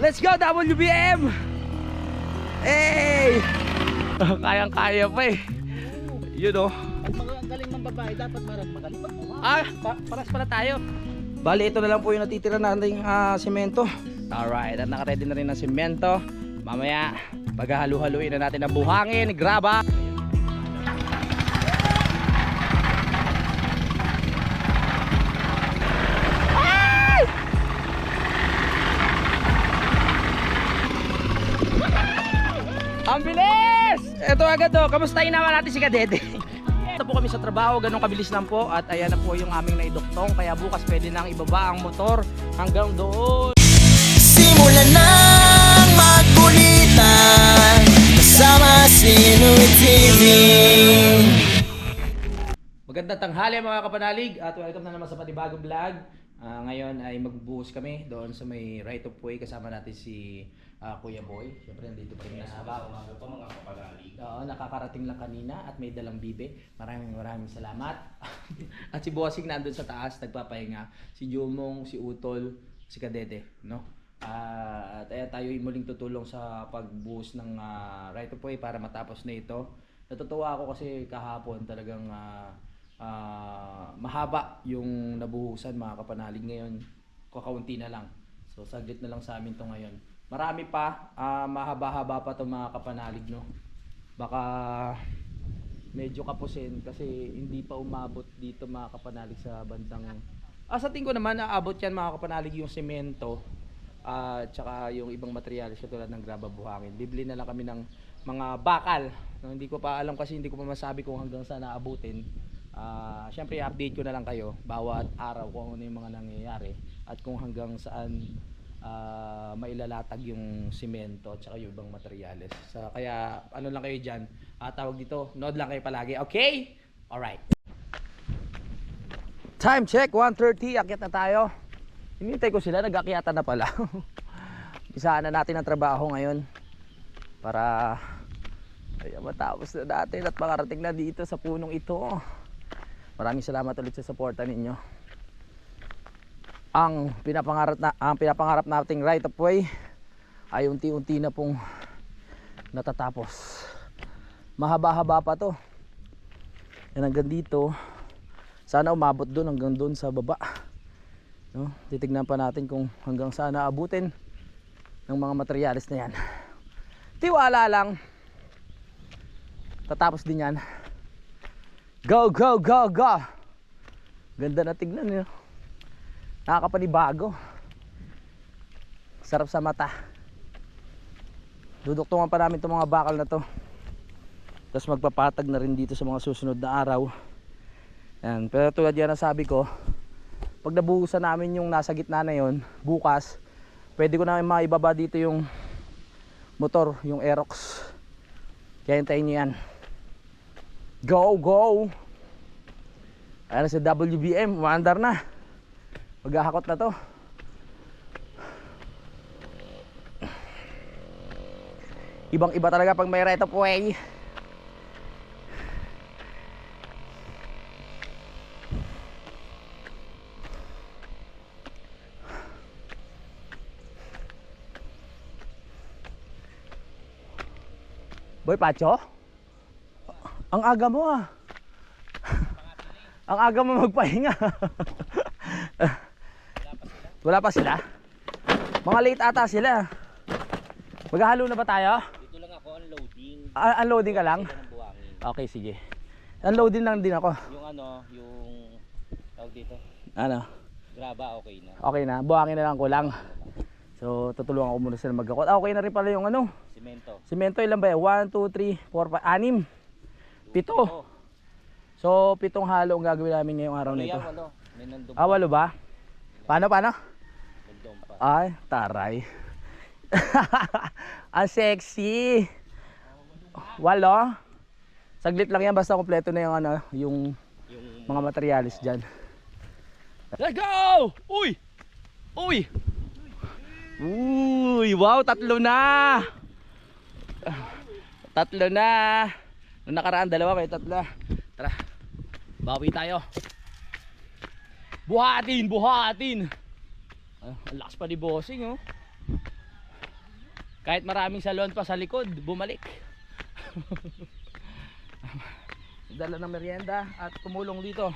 Let's go WBM! Hey! Kayang-kaya pa eh. Yun oh. Ang galing ng babae, dapat magaling. Paras pala tayo. Bali, ito na lang po yung natitira nating semento. Alright, at nakaready na rin ng semento. Mamaya, paghahalu-haluin na natin ang buhangin, graba. Ay! Ang bilis! Ito agad to, kamustahin naman natin si Kadede. Ito po kami sa trabaho, ganun kabilis lang po. At ayan na po yung aming naiduktong. Kaya bukas pwede nang ibaba ang motor hanggang doon. Simulan ng magkulitan kasama si Nuit TV. Magandang tanghali mga kapanalig at welcome na naman sa panibagong vlog. Ngayon ay magbubuhos kami doon sa may right of way. Kasama natin si Kuya Boy. Siyempre nandito pa rin nahaba. Umaga pa mga kapalalig. Oo, nakakarating lang kanina at may dalang bibe. Maraming salamat. At si Bossing nandun sa taas, nagpapahinga. Si Jumong, si Utol, si Kadete, no? At tayo muling tutulong sa pagbuhos ng right of way para matapos na ito. Natutuwa ako kasi kahapon talagang mahaba yung nabuhusan mga kapanalig. Ngayon kakaunti na lang, so saglit na lang sa amin to ngayon. Marami pa, mahaba-haba pa to mga kapanalig, no? Baka medyo kapusin kasi hindi pa umabot dito mga kapanalig sa bandang sa tingin ko naman naabot yan mga kapanalig yung semento at saka yung ibang materials tulad ng graba, buhangin. Bibili na lang kami ng mga bakal, no? Hindi ko pa alam kasi hindi ko pa masabi kung hanggang saan naabutin. Syempre update ko na lang kayo bawat araw kung ano yung mga nangyayari at kung hanggang saan mailalatag yung simento at saka yung ibang materyales. Kaya ano lang kayo dyan, tawag dito, nod lang kayo palagi, okay? Alright, time check 1:30, akyat na tayo. Hinintay ko sila, nag-akyatan na pala. Isaan na natin ang trabaho ngayon para matapos na natin at makarating na dito sa punong ito. Maraming salamat ulit sa suporta ninyo. Ang pinapangarap nating right of way ay unti-unti na pong natatapos. Mahaba-haba pa to. Yan hanggang dito. Sana umabot doon hanggang doon sa baba. No? Titignan pa natin kung hanggang saan naabutin ng mga materyales na yan. Tiwala lang. Tatapos din yan. Go, go, go, go! Ganda na tignan nyo. Nakakapanibago. Sarap sa mata. Duduktungan pa namin itong mga bakal na to. Tapos magpapatag na rin dito sa mga susunod na araw. Yan. Pero tulad yan ang sabi ko, pag nabuhusan namin yung nasa gitna na yon, bukas pwede ko namin maibaba dito yung motor, yung Aerox. Kaya hintayin nyo yan. Go, go! Ayan sa WBM, umaandar na. Maghahakot na to. Ibang iba talaga pag may right of way. Boy Pacho? Ang aga mo ah. Ang aga mo magpahinga. Wala pa sila? Mga late ata sila. Maghahalo na ba tayo? Dito lang ako, unloading. Unloading ka lang? Okay, sige. Unloading lang din ako. Yung yung tawag dito. Ano? Graba, okay na. Okay na, buhangin na lang ko lang. So, tutulungan ko muna sila magkakot. Okay na rin pala yung Semento. Semento ilan ba yan? 1, 2, 3, 4, 5, 6 7. So 7 halo ang gagawin namin ngayong araw na ito. 8 ba? Paano? Ay, taray. Ang sexy. 8. Saglit lang yan basta kompleto na yung yung mga materials diyan. Let's go! Uy! Uy! Uy, wow, 3 na. 3 na. Nung nakaraan 2, may 3. Tara. Bawi tayo. Buhatin. Ang lakas pa ni Bossing, oh. Kahit maraming salon pa sa likod, bumalik. Dala ng merienda at tumulong dito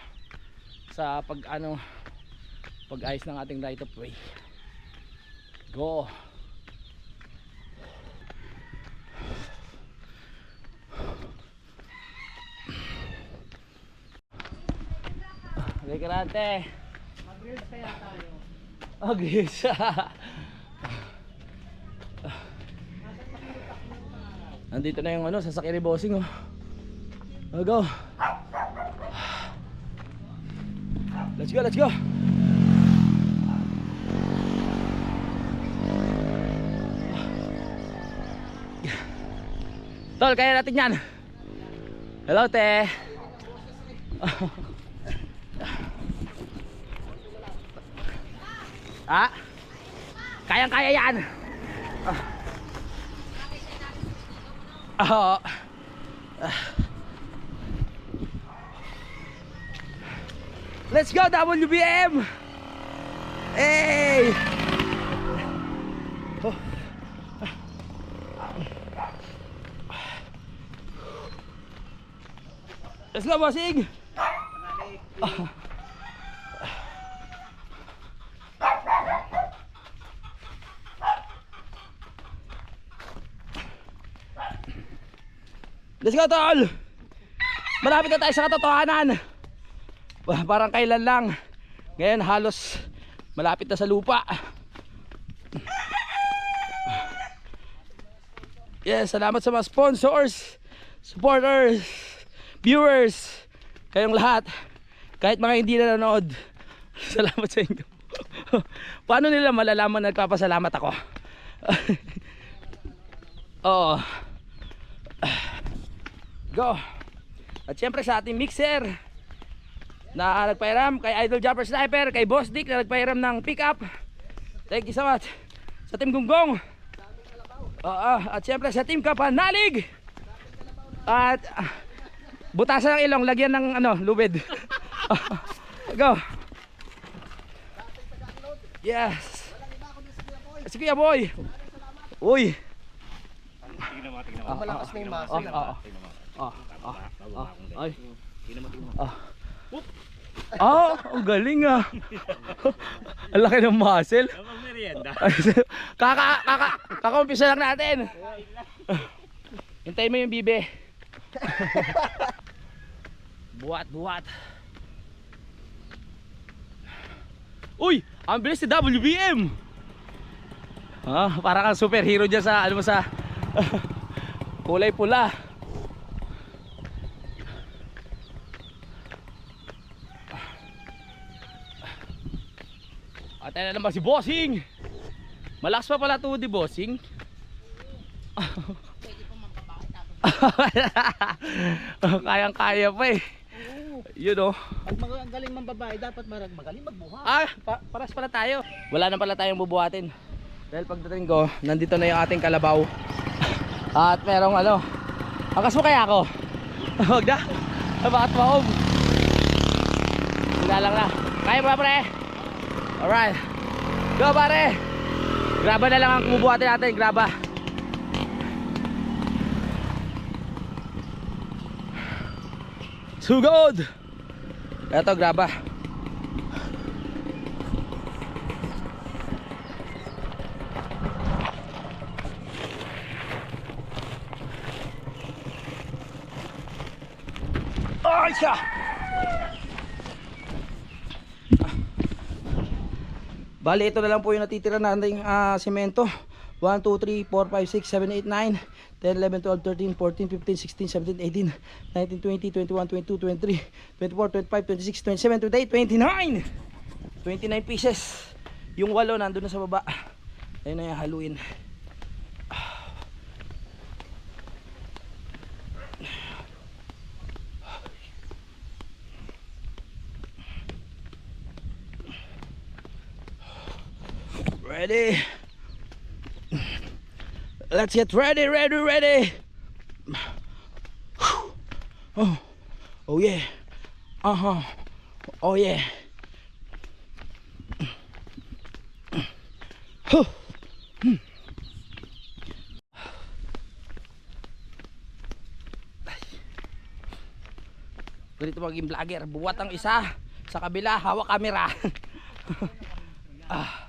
sa pag-ayos ng ating right of way. Go. Okay, karante. Mag-grills kaya tayo. Oh, grills. Nandito na yung sasakyan ni Bossing, oh. Oh, go. Let's go, let's go. Tol, kaya natin yan. Hello, te. Ah? Kayang-kaya yan. Oo. Let's go, WBM! Hey! Oh. Let's go, bossing! Let's go, tol! Malapit na tayo sa katotohanan. Parang kailan lang. Ngayon halos malapit na sa lupa. Yes, salamat sa mga sponsors, supporters, viewers, kayong lahat. Kahit mga hindi nanonood, salamat sa inyo. Paano nila malalaman nagpapasalamat ako? Oo. Go. At syempre sa ating mixer na nagpahiram, kay Idol Jumper Sniper, kay Boss Dick na nagpahiram ng pickup. Thank you so much. Sa Team Gunggong. At syempre sa Team Kapanalig. At butasan ng ilong, lagyan ng lubid. Go. Yes. Sige, boy. Uy. Tingnan mo. Malakas na yung muscle. Ay. Tingnan mo. Ang galing ah. Ang laki ng muscle. Ang merienda. Kaka-umpisa lang natin. Hintayin mo yung bibe. Buhat. Uy, ang bilis si WBM. Parang kang superhero dyan sa sa kulay pula. At ayun na naman si Bossing. Malakas pa pala to di Bossing. Kayang-kaya pa eh. Yun oh. Pag magaling mang babae, dapat magaling magbuhat. Paras pala tayo. Wala na pala tayong bubuhatin. Dahil pagdating ko, nandito na yung ating kalabaw. At merong angkas mo kaya ako? Huwag na. Bakit mahog? Wala lang na. Kaya ba pre? Alright. Go pare. Graba na lang ang bubuhatin natin. Graba. Sugod. Eto graba. Ay siya. Bali ito na lang po yung natitira nating semento. 1, 2, 3, 4, 5, 6, 7, 8, 9 10, 11, 12, 13, 14, 15, 16, 17, 18, 19, 20, 21, 22, 23, 24, 25, 26, 27, 28, 29 29 pieces. Yung 8 nandun na sa baba. Ayun na yung haluin. Ready? Let's get ready. Oh yeah. Oh yeah. dito maging vlogger. Buwat ang isa. Sa kabila, hawak camera. Ah.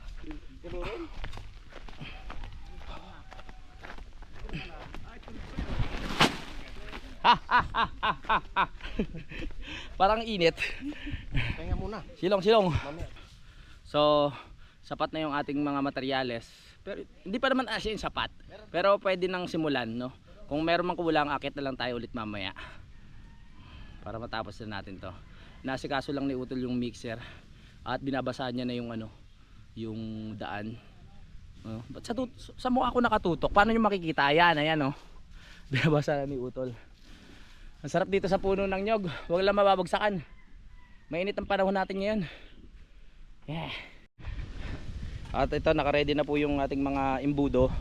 Parang init. Kaya muna. Silong. So, sapat na yung ating mga materyales. Pero hindi pa naman as in sapat. Pero pwede nang simulan, no? Kung meron mang kulang, akit na lang tayo ulit mamaya. Para matapos na natin 'to. Nasikaso lang ni Utol yung mixer at binabasahan niya na yung ano, yung daan. Ba't sa mukha ako nakatutok? Paano niyo makikita? Ayan, oh. Binabasahan ni Utol. Ang sarap dito sa puno ng nyog. Huwag lang mababagsakan. Mainit ang panahon natin ngayon. Yeah. At ito, naka-ready na po yung ating mga imbudo,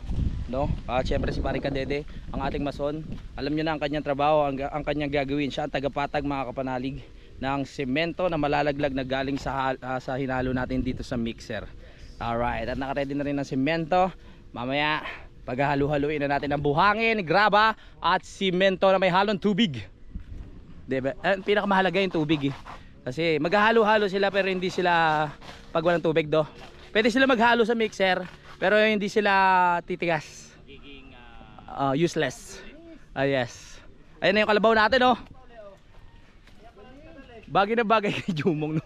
no? At syempre si Pare Kadede, ang ating mason. Alam niyo na ang kanyang trabaho, ang kanyang gagawin. Siya ang tagapatag, mga kapanalig, ng semento na malalaglag na galing sa hinalo natin dito sa mixer. Alright, at naka-ready na rin ng semento. Mamaya paghahalo-haluin na natin ang buhangin, graba at simento na may halong tubig. Diba? Pinakamahalaga yung tubig, eh. Kasi maghahalo-halo sila pero hindi sila pag walang tubig, do. Pwede sila maghalo sa mixer pero hindi sila titigas. Useless. Yes. Ayun na yung kalabaw natin, oh. Bagay na bagay kay Jumong, no.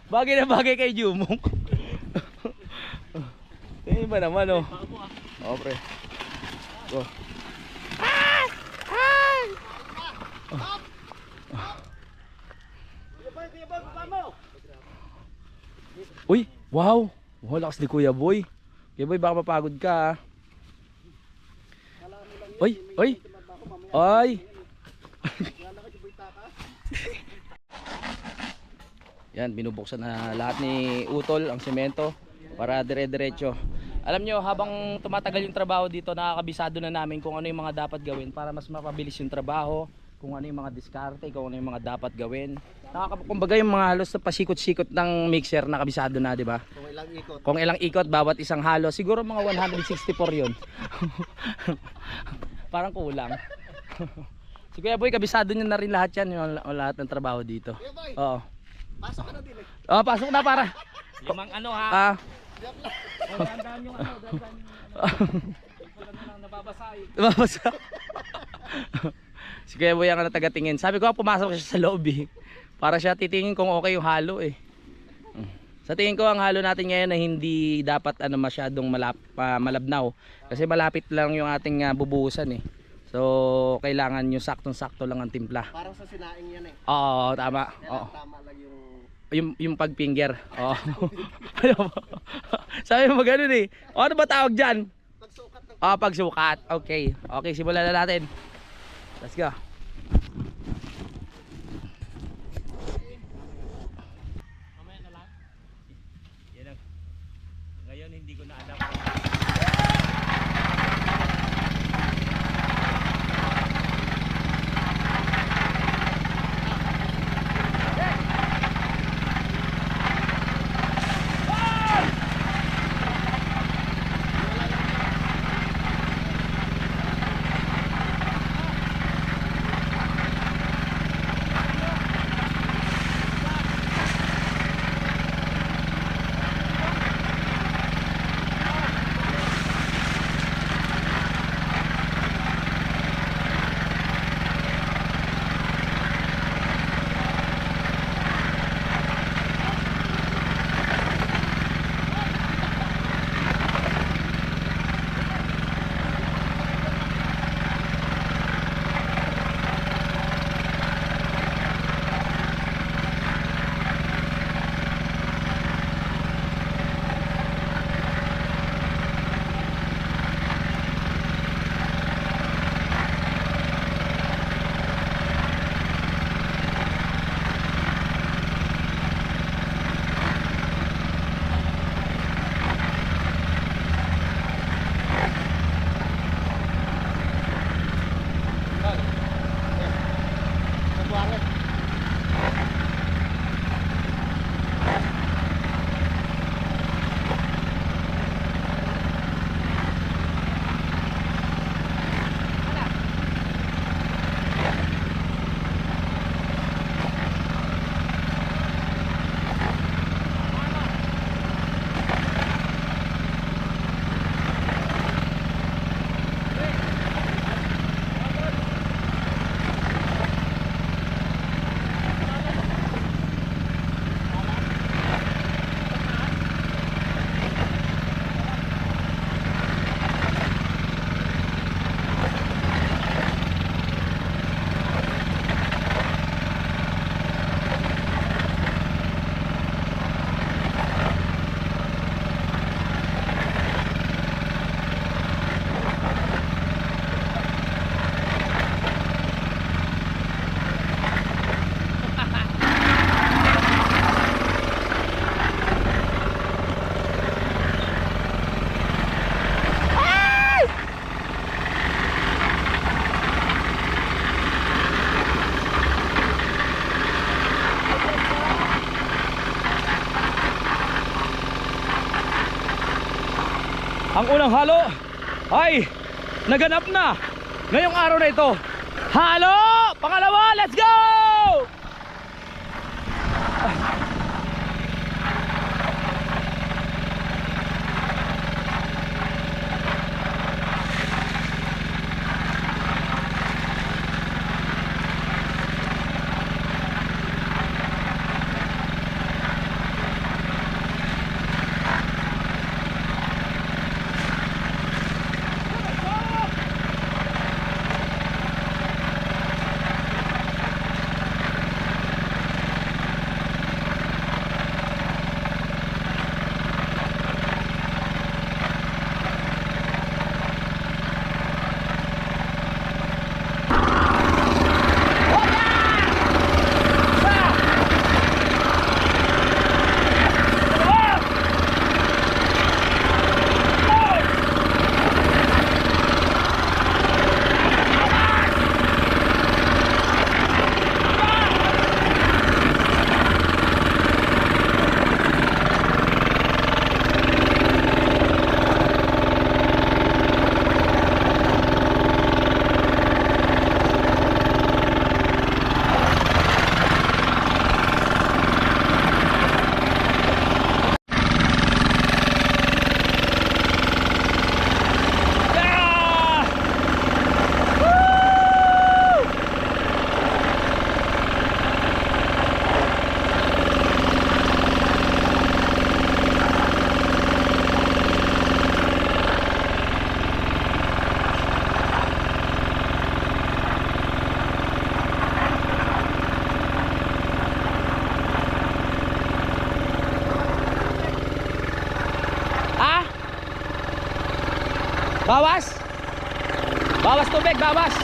Bagay na bagay kay Jumong. Tingin ba naman, oh. Oh, pre. Go. Uy, wow. Wow, lakas ni Kuya Boy. Kuya Boy, baka mapagod ka, ah. Uy. Yan, binubuksan na lahat ni Utol ang semento para dire-diretso. Alam nyo, habang tumatagal yung trabaho dito, nakakabisado na namin kung ano yung mga dapat gawin para mas mapabilis yung trabaho, kung ano yung mga diskarte, kung ano yung mga dapat gawin. Kumbaga yung mga halos na pasikot-sikot ng mixer, nakabisado na, di ba? Kung ilang ikot bawat isang halo, siguro mga 164 yun. Parang kulang. Si Kuya Boy, kabisado niya na rin lahat yan, yung lahat ng trabaho dito. Oo. Pasok ka na din, eh. Oo, pasok na para. Limang ano ha? Dandaan yung ano. Nababasa. Si Kuya Boy ang taga-tingin. Sabi ko, pumasok siya sa loob, eh. Para siya titingin kung okay yung halo, eh. Sa tingin ko ang halo natin ngayon na hindi dapat masyadong malabnaw. Kasi malapit lang yung ating bubuhusan, eh. So kailangan yung saktong-sakto lang ang timpla. Parang sa sinaing yan, eh. Oo, tama. Oo. Tama lang yung pag-finger. Oo. Sabi mo gano'n, eh. O, ano ba tawag dyan? pagsukat ng Pagsukat. Okay. Okay, simulan na natin. Let's go. Ngayon hindi ko na alam. Ang unang halo ay naganap na ngayong araw na ito. Halo! Pangalawa, let's go! Bawas! Bawas tubig, bawas!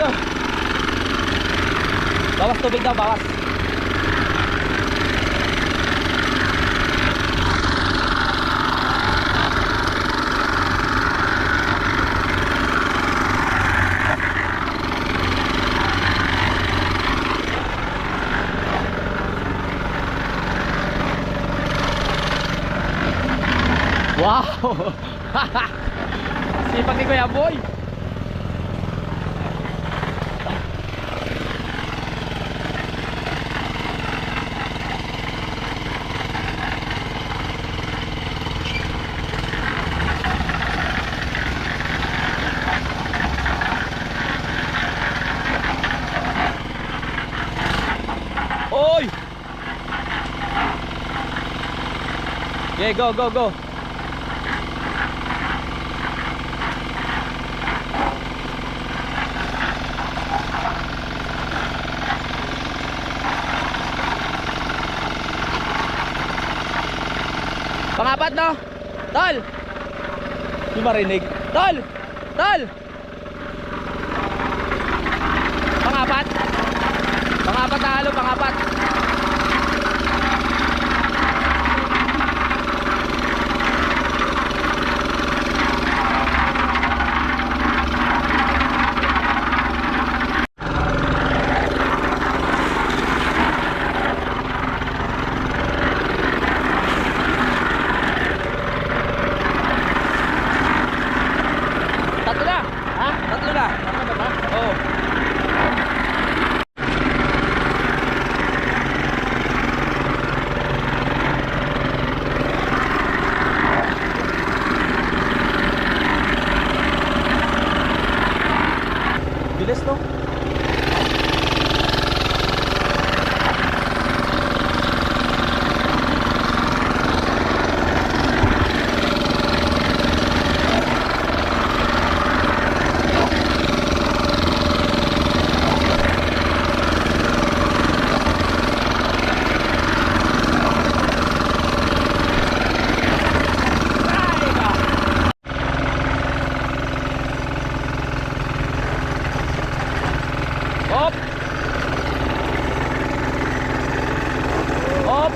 Go. Bawas tubig daw, bawas. Wow! Sipag ni Kuya Boy. Oy! Okay, go. Pangapat, no? Tol! Di marinig. Tol! Pangapat na halo, pangapat. Tatlo na. Ha? Tatlo na. Oo. Bilis to. Hop! Hop!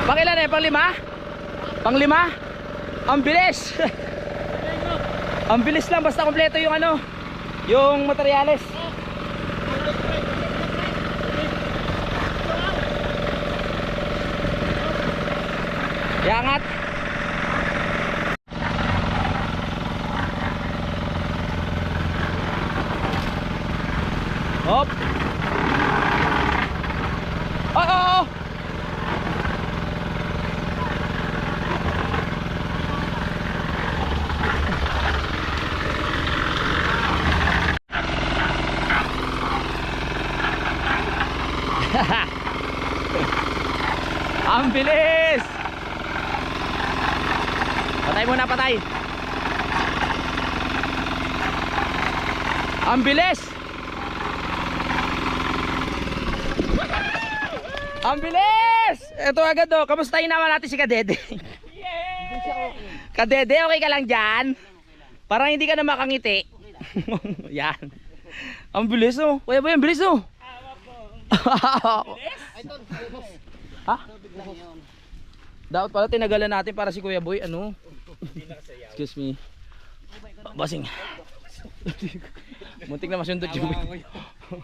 Pangilan eh? Panglima? Panglima? Ang bilis! Ang bilis lang basta kompleto yung ano, yung materyales. Yangat. Hop. Oh. Ang bilis! Patay muna, patay! Ang bilis! Ang bilis! Ito agad oh, kamustahin naman natin si Kadede. Kadede, okay ka lang dyan? Parang hindi ka na makangiti. Yan. Ang bilis oh. Kuya boy, ang bilis oh. Ha? Dapat pala tinagalan natin para si Kuya Boy ano? Excuse me. Basing. Muntik na masundot yung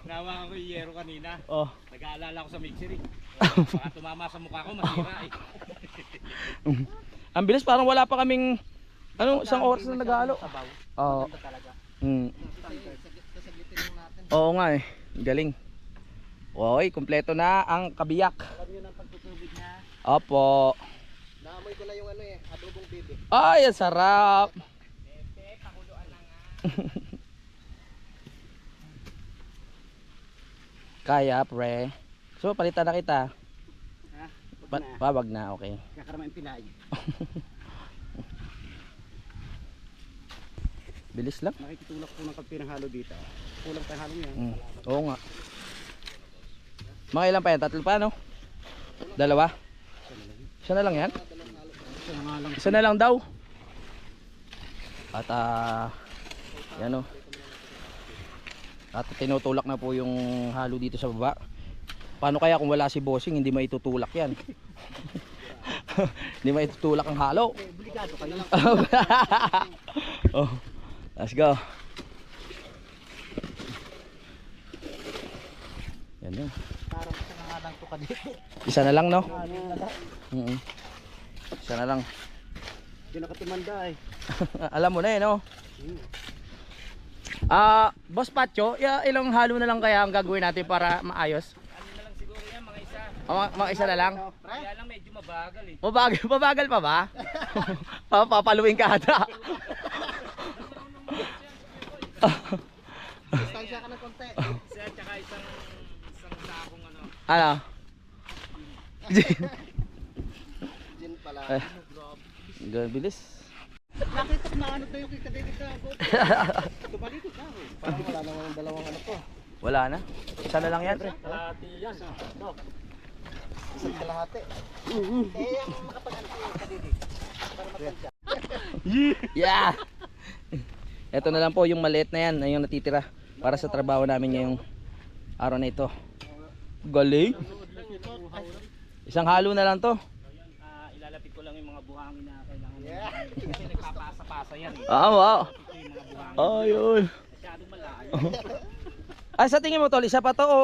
Nawakan ko yung yero kanina. Oh. Nag-aalala ko sa mixer eh. Baka tumama sa mukha ko, masira eh. Ang bilis, parang wala pa kaming isang oras na nag-aalo. Oo. Oo nga eh. Galing. Oy, kumpleto na ang kabiyak. Alam nyo ng pagtutubig niya. Opo. Naamoy ko na yung ano eh, adobong bebe. Ay, ang sarap. Kaya, pre. So, palitan na kita. Ha? Pawag na, okay. Kakarama yung pinay. Bilis lang. Nakikitulak po ng kape ng halo dito. Kulang tayo halo niya. Oo nga. Mga ilan pa yan? Tatlo pa, no? Dalawa? Isa na lang yan? Isa na lang daw. At yan o. At tinutulak na po yung halo dito sa baba. Paano kaya kung wala si bossing, hindi maitutulak yan? Hindi maitutulak ang halo. Obligado kayo. Oh, let's go. Yan yun. Parang isa na nga lang to kadito. Isa na lang, no? Isa na lang. Hindi nakatimanda eh. Alam mo na eh, no? Boss Patcho, ilang halo na lang kaya ang gagawin natin para maayos? Ano na lang siguro yan, mga isa. Mga isa na lang? Kaya lang medyo mabagal eh. Mabagal pa ba? Papaluin ka ata. Distansya ka ng konti. Isa at saka isang sakong ano. Ano? Gin pala. Ganun bilis. Nakita ko na ano to yung kikadikit sa GoPro. Tumalikot na ako. Parang wala namang dalawang ano to. Wala na. Isa na lang yan. Kalahati yan. Isang kalahati. Eh, yung makapag-ano ko yung kadikit. Para matansya. Yeah! Ito na lang po yung maliit na yan, yung natitira para sa trabaho namin ngayong araw na ito. Galing! Isang halo na lang to. Ilalapit ko lang yung mga buhangin na kailangan. Kasi nagpapasa-pasa yan eh. Wow! Ito yung mga buhangin. Ayun! Masyadong malayo. Ay, sa tingin mo tol, isa pa to o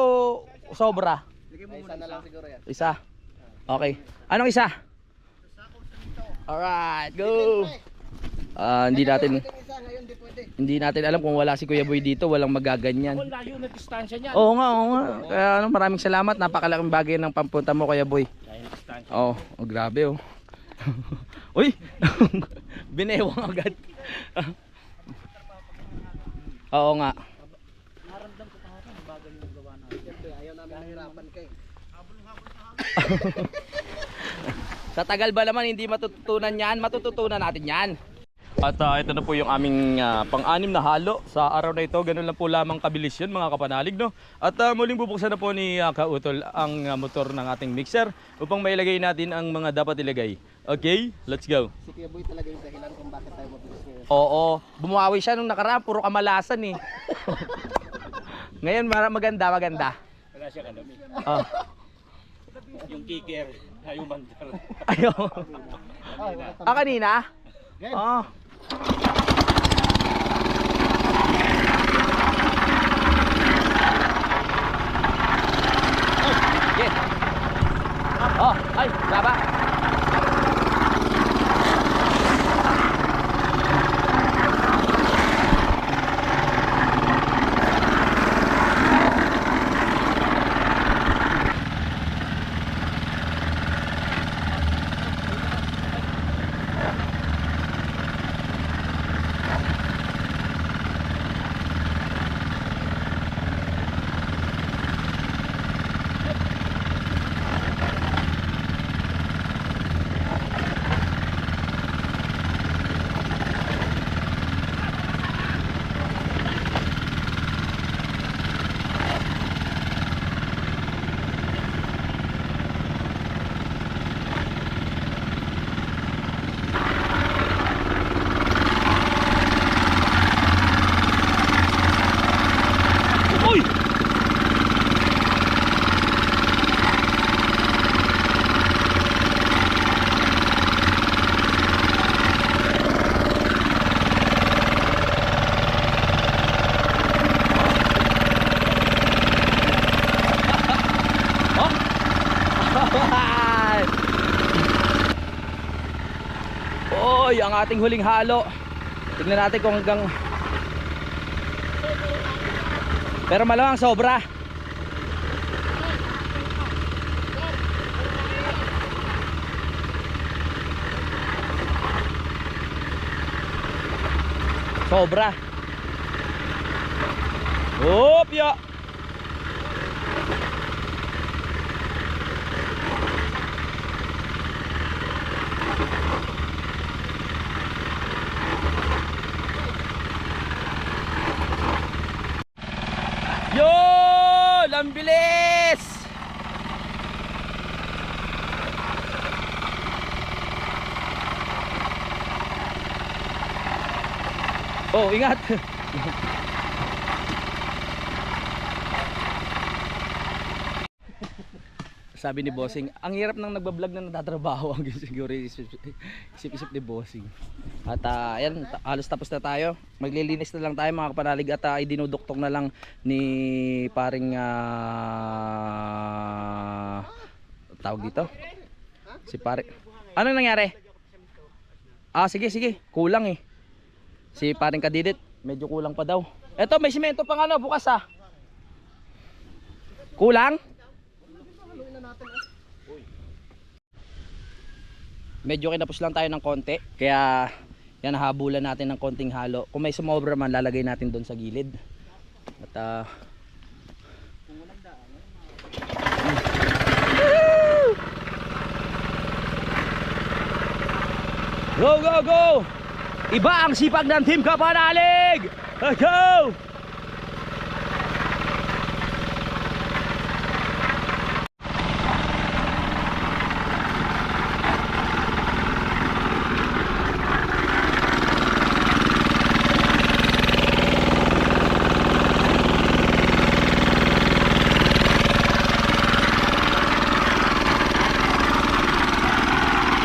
sobra? Isa na lang siguro yan. Isa? Okay. Anong isa? Alright, go! Hindi natin alam kung wala si Kuya Boy dito, walang magaganyan. Ang layo na distansya niyan. Oo nga. Kaya maraming salamat. Napakalaking bagay ng pampunta mo, Kuya Boy. Dahil distansya. Oh, grabe oh. Uy! Binewang agad. Oo nga. Naramdam ko kahapon, bagal yung gawa natin. Siyempre, ayaw namin nahirapan kay. Sa tagal ba naman hindi matututunan yan? Matututunan natin yan. At ito na po yung aming pang-anim na halo sa araw na ito. Ganun lang po lamang kabilis yun mga kapanalig, no? At muling bubuksan na po ni Kautol ang motor ng ating mixer upang mailagay natin ang mga dapat ilagay. Okay, let's go. Si Kuya Boy talaga yung dahilan kung bakit tayo mabilis ngayon. Oo, bumawi siya nung nakaraan, puro kamalasan eh. Ngayon maganda. Wala siya kanami. Oh. Yung kicker, ayaw mandar. Ayaw. Kanina? Oh. Yes. Oh, ay, laba. Uy! Oy, ang ating huling halo. Tignan natin kung hanggang pero malamang sobra. Sobra. Opya. Yun! Ang bilis! Oh, ingat! Sabi ni Bossing, ang hirap nang nagbablog na natatrabaho ang siguro isip-isip ni Bossing. At ayan, halos tapos na tayo. Maglilinis na lang tayo mga kapanalig at idinuduktong na lang ni paring tawag dito. Si pare. Ano nangyari? Sige, kulang eh. Si paring Kadidit, medyo kulang pa daw. Eto, may simento pang bukas Kulang? Haluin na natin medyo kinapos lang tayo ng konti. Kaya yan, habulan natin ng konting halo. Kung may sumobra man, lalagay natin doon sa gilid. At go, go, go! Iba ang sipag ng Team Kapanalig! Let's go!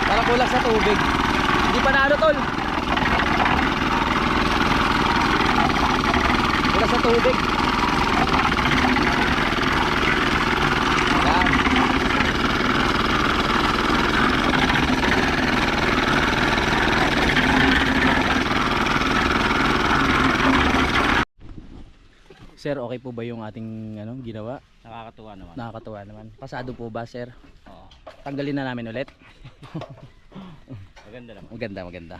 Para kulang sa tubig. Hindi pa na ano, tol. Kulang sa tubig. Yan. Sir, okay po ba yung ating ginawa? Nakakatuwa naman. Nakakatuwa naman. Pasado po ba, sir? Oo. Tanggalin na namin ulit. Maganda naman. Maganda, maganda.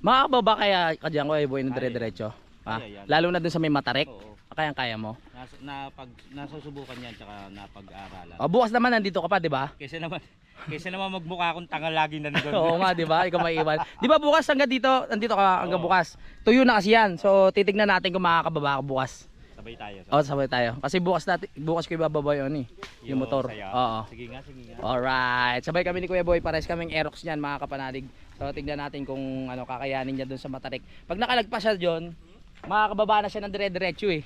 Makakababa kaya kadyan ko ay buhay ng dire-diretso? Ha? Kaya yan. Lalo na dun sa may Matarek? Oo. Kaya mo? Nasusubukan yan tsaka napag-aaralan. Bukas naman nandito ka pa, di ba? Kaysa naman magmukha akong tanga lagi nandun. Oo nga, di ba? Ikaw maiiwan. Di ba bukas hanggang dito, nandito ka hanggang bukas. Tuyo na kasi yan. So titignan natin kung makakababa ka bukas. Sabay tayo. Oo, sabay tayo. Kasi bukas ko ibababa yun yung motor. Saya. Oo. Sige nga. Alright. Sabay kami ni Kuya Boy, pares kaming Aerox niyan, mga kapanalig. So tignan natin kung kakayanin niya doon sa Matarek. Pag nakalagpas siya doon, makakababa na siya ng dire-diretso eh.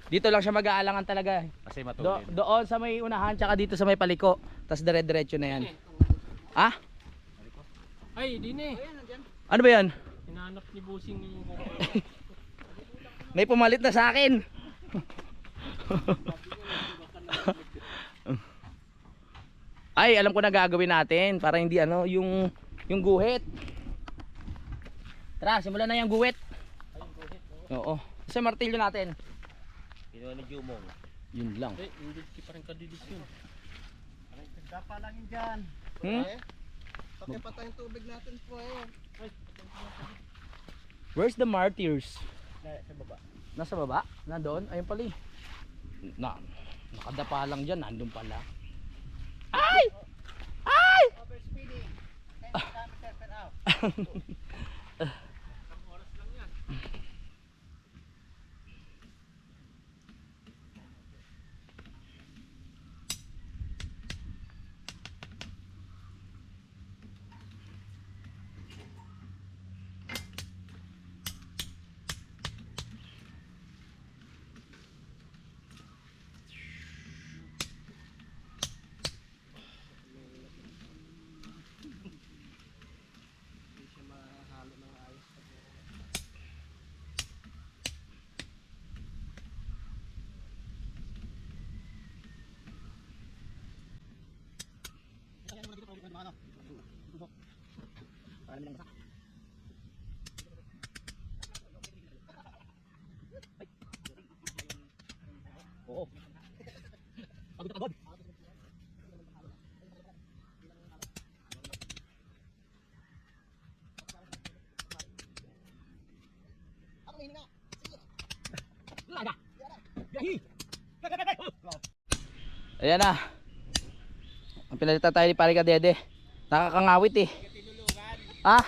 Dito lang siya mag-aalangan talaga eh. Kasi matulin. Doon sa may unahan, tsaka dito sa may paliko. Tapos dire-diretso na yan. Ah? Ay, di na eh. Ano ba yan? Hinahanap ni Busing yung May pumalit na sa akin. Ay, alam ko na gagawin natin para hindi yung guhit. Tara, simulan na yung guhit. Oo. Kasi martilyo natin. Kinuha ni Jumong. Yun lang. Eh, hindi pa rin kadidis yun. Dapa lang yun dyan. Pakipatay yung tubig natin po eh. Where's the martyrs? Sa baba. Nasa baba? Nandoon? Ayun pala eh. Nakadapa lang dyan. Nandun pala. Ay! Ay! Overspeeding. And kami surfer out. Oo. Pagod na pagod. Ayan na. Ang pinalitan tayo ni Pare Kadede. Nakakangawit eh. Ah?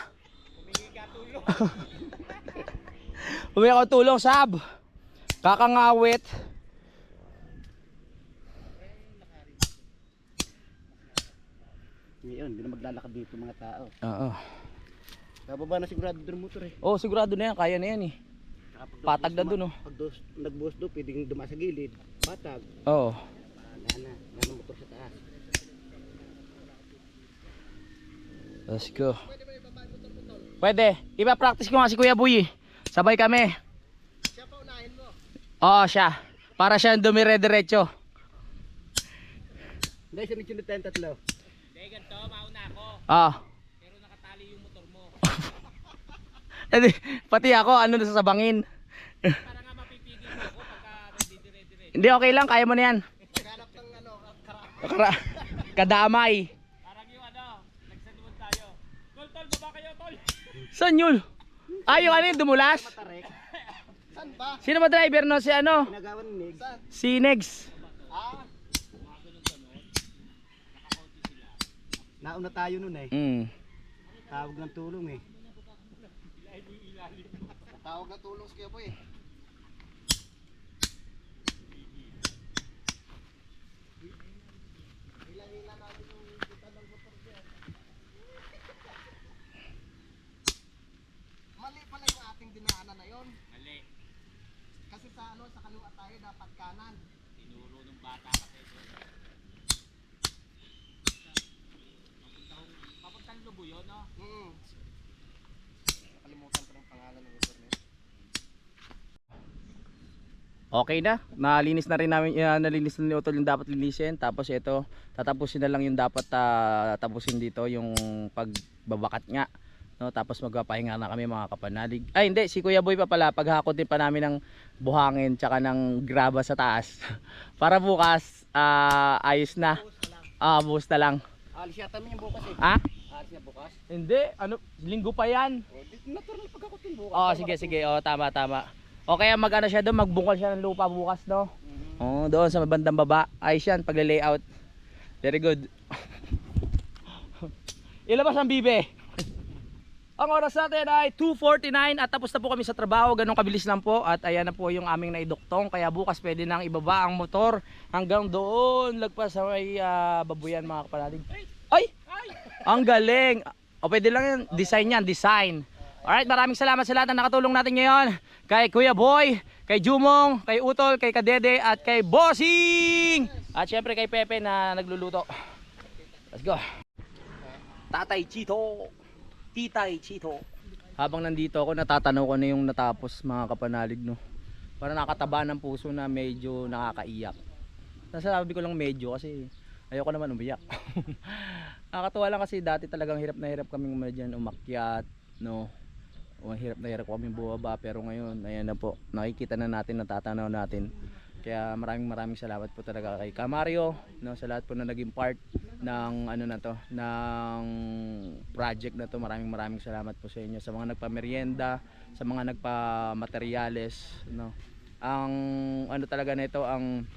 Humingi ako tulong, Sab. Kakangawit. Ngayon, hindi na maglalakad dito mga tao. Oo. Kababa na sigurado doon motor eh. Oh, sigurado na yan. Kaya na yan eh. Patag na dun oh. Pag nagbuhos doon, pwedeng dumaan sa gilid. Patag. Oo. Nana motor sa taas. Let's go. Pwede. Ipa-practice ko nga si Kuya Boy eh. Sabay kami. Siya pa unahin mo. Oo, siya. Para siya dumire-diretso. Hindi, sunod-sunod tayong tatlo. Hindi, ganito, mauna ako. Ah. Pero nakatali yung motor mo. Pati ako, sa sabangin. Para nga mapipigil mo ako pagka nagdidire-dire. Hindi, okay lang. Kaya mo na yan. Maghanap ng kadamay. Kadamay. Parang yung nagsalimod tayo. Saan yun? Ah, yung ano yung dumulas? Saan ba? Sino ba driver no? Si ano? Nagawan ni Nick. Saan? Si Negs. Nauna tayo nun eh. Tawag ng tulong eh. Tawag ng tulong si Kuya Boy eh. Mali pala yung ating dinaanan na yon. Mali. Kasi sa ano, sa kaliwa tayo dapat kanan. Tinuro ng bata kasi. Papuntang Lubo yun, no? Nakalimutan ko ng pangalan ng lugar na yun. Okay na. Nalinis na rin namin, nalinis na ni Utol yung dapat linisin. Tapos ito, tatapusin na lang yung dapat tapusin dito, yung pagbabakat nga. No, tapos magpapahinga na kami mga kapanalig. Ay hindi, si Kuya Boy pa pala, paghakot din pa namin ng buhangin tsaka ng graba sa taas. Para bukas, ayos na. Bukas na lang. Alis yata mo yung bukas eh. Ha? Alis na bukas. Hindi, ano, linggo pa yan. Natural pagkakot yung bukas. Sige, tama. O kaya mag-ano siya doon, magbungkal siya ng lupa bukas, no? Doon sa bandang baba. Ayos yan, pagla-layout. Very good. Ilabas ang bibe. Ang oras natin ay 2:49 at tapos na po kami sa trabaho. Ganun kabilis lang po. At ayan na po yung aming naiduktong. Kaya bukas pwede nang ibaba ang motor hanggang doon. Lagpas sa may babuyan mga kapanalig. Ay! Ang galing! O pwede lang yan. Design yan. Design. Alright, maraming salamat sa lahat na nakatulong natin ngayon. Kay Kuya Boy, kay Jumong, kay Utol, kay Kadede at kay Bossing! At syempre kay Pepe na nagluluto. Let's go! Tatay Chito! Titay Chito. Habang nandito ako, natatanaw ko na yung natapos mga kapanalig, no. Para nakataba ng puso na medyo nakakaiyak. Nasabi ko lang medyo kasi ayoko naman umiyak. Nakakatuwa lang kasi dati talagang hirap na hirap kaming medyan umakyat, no. Hirap na hirap kaming bumaba, pero ngayon ayan na po. Nakikita na natin, natatanaw natin. Kaya maraming salamat po talaga kay Kamario, no, sa lahat po na naging part ng ano na to, ng project na to. Maraming salamat po sa inyo, sa mga nagpamerienda, sa mga nagpamaterials, no. Ang ano talaga nito, ang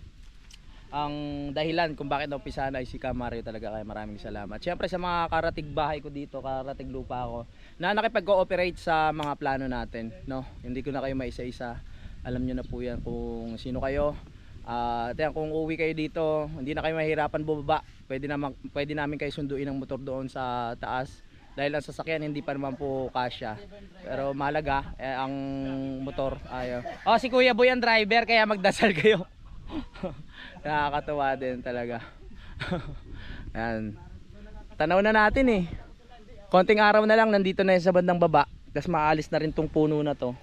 dahilan kung bakit naupisahan ay si Kamario talaga, kaya maraming salamat. Siyempre sa mga karatig bahay ko dito, karatig lupa ko na nakipag-cooperate sa mga plano natin, no. Hindi ko na kayo maisa-isa. Alam nyo na po yan kung sino kayo. Kung uuwi kayo dito, hindi na kayo mahirapan bumaba. Pwede namin kayo sunduin ng motor doon sa taas. Dahil ang sasakyan hindi pa naman po kasya. Pero mahalaga, ang motor ayaw. Si Kuya Boy ang driver, kaya magdasal kayo. Nakakatuwa din talaga. Yan. Tanaw na natin eh. Konting araw na lang, nandito na sa bandang baba. Tapos maalis na rin tong puno na to.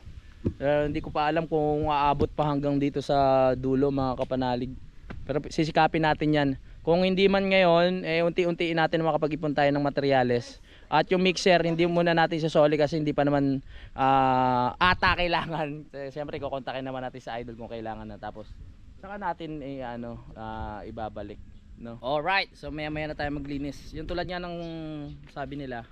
Hindi ko pa alam kung aabot pa hanggang dito sa dulo mga kapanalig. Pero sisikapin natin yan. Kung hindi man ngayon, unti-untiin natin makapag-ipon tayo ng materyales. At yung mixer, hindi muna natin sasoli kasi hindi pa naman ata kailangan. Siyempre kukontakin naman natin sa idol kung kailangan na. Tapos saka natin ibabalik, no? Alright, so maya na tayo maglinis. Yung tulad nga ng sabi nila,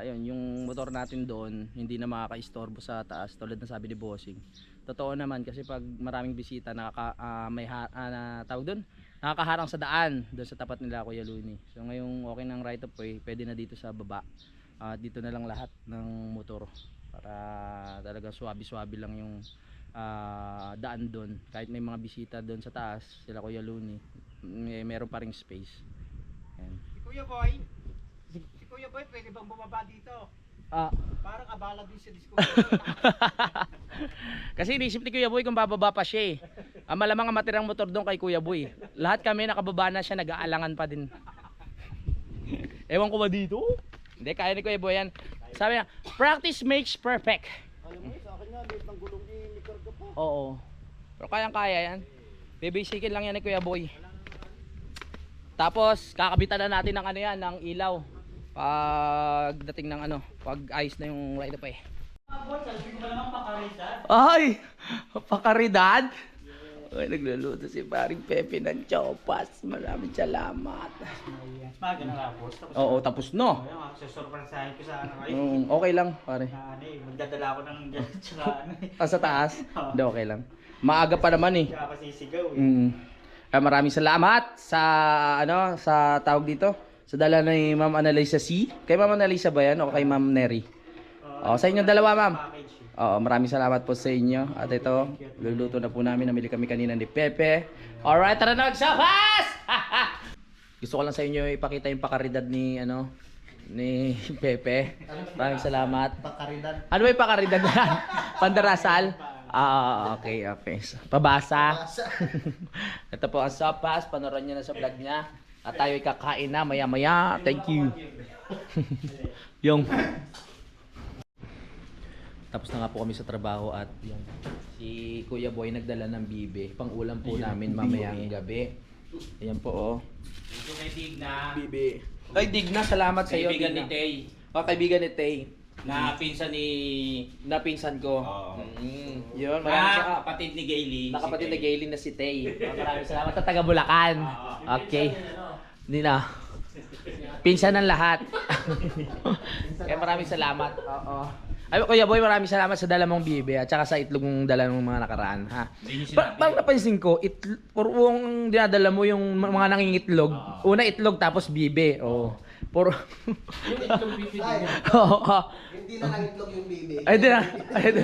yun, yung motor natin doon hindi na makaka-istorbo sa taas tulad na sabi ni Bossing. Totoo naman kasi pag maraming bisita tawag doon, nakakaharang sa daan doon sa tapat nila Kuya Luni. So ngayong okay ng right of way, pwede na dito sa baba. Dito na lang lahat ng motor para talaga swabe-swabe lang yung daan doon. Kahit may mga bisita doon sa taas, sila Kuya Luni, meron pa ring space. Ayan. Kuya Boy, Kuya Boy, pwede bang bumaba dito? Parang abala din sa disco. Kasi inisip ni Kuya Boy kung bababa pa siya eh. Malamang ang matirang motor doon kay Kuya Boy. Lahat kami nakababa na siya, nag-aalangan pa din. Ewan ko ba dito? Hindi, kaya ni Kuya Boy yan. Sabi niya, practice makes perfect. Alam mo, sa akin nga, liit ng gulong ni Carga pa. Oo. Pero kayang-kaya yan. Bibisikin lang yan ni Kuya Boy. Tapos, kakabitan na natin ng ano yan, ng ilaw. Pagdating ng pag ayos na yung right of way. Ay! Pakaridad? Ay, nagluluto si paring Pepe ng chopas. Maraming salamat. Maga na tapos. Oo, tapos no. Susurpresahin ko sa ano kayo. Okay lang, pare. Magdadala ako ng tsaka ano eh. Sa taas? Hindi, okay lang. Maaga pa naman eh. Tsaka kasi sigaw eh. Maraming salamat sa sa tawag dito. Sa dala ni Ma'am Annalisa C. Kay Ma'am Annalisa ba yan o kay Ma'am Neri? Sa inyong dalawa, Ma'am. Maraming salamat po sa inyo. At ito, luluto na po namin. Namili kami kanina ni Pepe. Alright, tara na magsapas! Gusto ko lang sa inyo ipakita yung pakaridad ni ni Pepe. Maraming salamat. Pakaridad. Ano ba yung pakaridad na? Pandarasal? Okay. Pabasa. Ito po ang sopas. Panoran nyo na sa vlog niya. At tayo kakain na maya-maya. Thank you. Yung. Tapos na nga po kami sa trabaho at yan. Si Kuya Boy nagdala ng bibe. Pang-ulam po namin mamayang gabi. Ayan po oh. Ito kay Digna. Bibe. Ay Digna, salamat sa iyo. Kaibigan ni Tay. Kaibigan ni Tay. Na pinsan ni... Napinsan ko. Oo. Yun, maraming salamat. kapatid ni Gayley. Nakapatid na Gaylin na si Tay. Maraming salamat sa taga Bulacan. Okay. Hindi na. Pinsan ng lahat. Kaya maraming salamat. Ay, Kuya Boy, maraming salamat sa dala mong bibe at saka sa itlog mong dala ng mga nakaraan, ha. Parang napansin ko, puro dinadala mo yung mga nangingitlog. Una itlog tapos bibe. Puro Yung itlog bibigyan. Hindi na lang itlog yung bibi. Ay, di na. Bibe.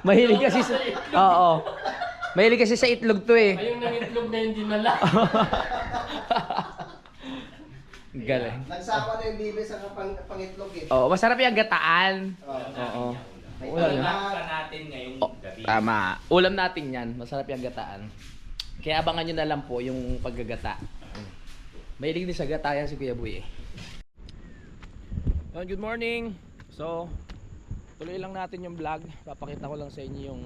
Mahilig kasi sa Mahilig kasi sa itlog to eh. Ay, yung nangitlog na hindi nala. Galing. Nagsama na yung bibi sa pangitlog eh. Masarap yung gataan. Ulam natin ngayong gabi. Tama. Ulam natin yan. Masarap yung gataan. Kaya abangan nyo na lang po yung paggagata. Mahilig din sa gata yan si Kuya Boy eh. Good morning. So, tuloy lang natin yung vlog. Papakita ko lang sa inyo yung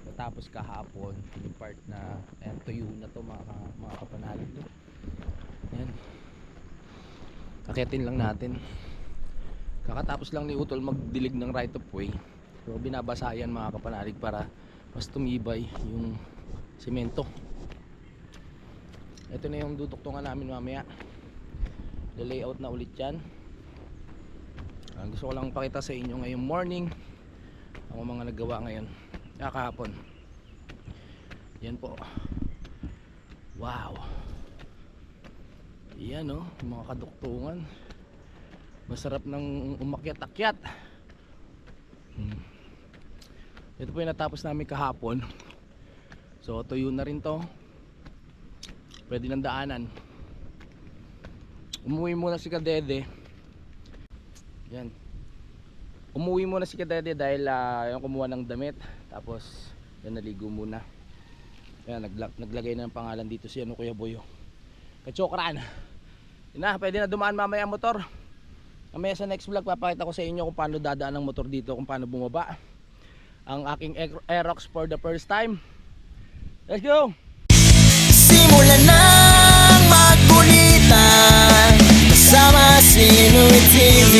natapos kahapon. Yung part na tuyo na to mga kapanalig. Ayan. Akitin lang natin. Kakatapos lang ni Utol magdilig ng right of way. So binabasa yan mga kapanalig para mas tumibay yung semento. Ito na yung duduktungan namin mamaya. Layout na ulit yan. Gusto ko lang pakita sa inyo ngayong morning ang mga nagawa ngayon. Kahapon. Yan po. Wow. Yan mga kaduktungan. Masarap ng umakyat-akyat. Ito po yung natapos namin kahapon. So tuyo na rin to. Pwede ng daanan. Umuwi muna si Kadede. Yan. Umuwi muna si Kadede dahil yung kumuha ng damit. Tapos yan, naligo muna. Yan, naglagay na ng pangalan dito si Kuya Boyo. Kachokran. Yun na, pwede na dumaan mamaya ang motor. Mamaya sa next vlog papakita ko sa inyo kung paano dadaan ang motor dito, kung paano bumaba ang aking Aerox for the first time. Let's go! Simulan ng magkulitan kasama si Inuit TV.